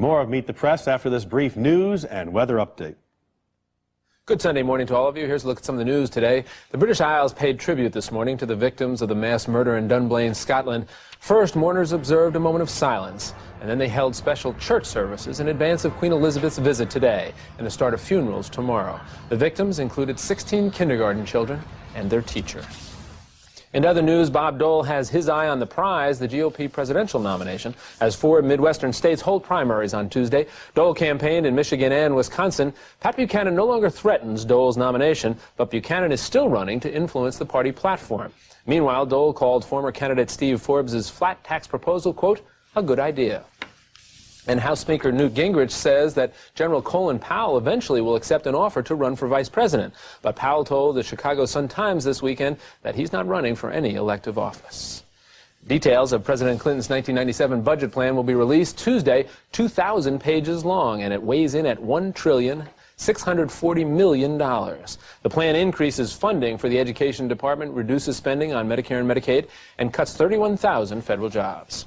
More of Meet the Press after this brief news and weather update. Good Sunday morning to all of you. Here's a look at some of the news today. The British Isles paid tribute this morning to the victims of the mass murder in Dunblane, Scotland. First, mourners observed a moment of silence, and then they held special church services in advance of Queen Elizabeth's visit today and the start of funerals tomorrow. The victims included 16 kindergarten children and their teacher. In other news, Bob Dole has his eye on the prize, the GOP presidential nomination, as 4 Midwestern states hold primaries on Tuesday. Dole campaigned in Michigan and Wisconsin. Pat Buchanan no longer threatens Dole's nomination, but Buchanan is still running to influence the party platform. Meanwhile, Dole called former candidate Steve Forbes' flat tax proposal, quote, a good idea. And House Speaker Newt Gingrich says that General Colin Powell eventually will accept an offer to run for vice president. But Powell told the Chicago Sun-Times this weekend that he's not running for any elective office. Details of President Clinton's 1997 budget plan will be released Tuesday, 2,000 pages long, and it weighs in at $1,640 million. The plan increases funding for the Education Department, reduces spending on Medicare and Medicaid, and cuts 31,000 federal jobs.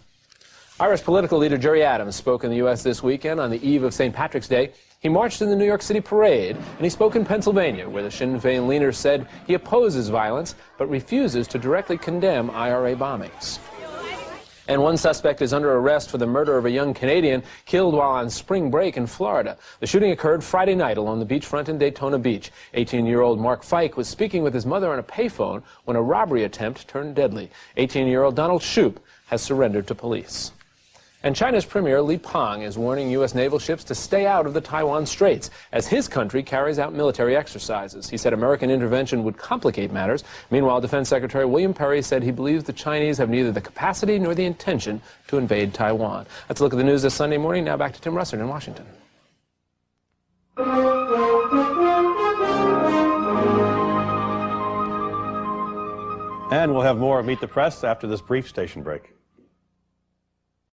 Irish political leader Gerry spoke in the U.S. this weekend on the eve of St. Patrick's Day. He marched in the New York City parade, and he spoke in Pennsylvania, where the Sinn Féin leader said he opposes violence but refuses to directly condemn IRA bombings. And one suspect is under arrest for the murder of a young Canadian killed while on spring break in Florida. The shooting occurred Friday night along the beachfront in Daytona Beach. 18-year-old Mark Fike was speaking with his mother on a payphone when a robbery attempt turned deadly. 18-year-old Donald Shoup has surrendered to police. And China's Premier Li Peng is warning U.S. naval ships to stay out of the Taiwan Straits as his country carries out military exercises. He said American intervention would complicate matters. Meanwhile, Defense Secretary William Perry said he believes the Chinese have neither the capacity nor the intention to invade Taiwan. Let's look at the news this Sunday morning. Now back to Tim Russert in Washington. And we'll have more of Meet the Press after this brief station break.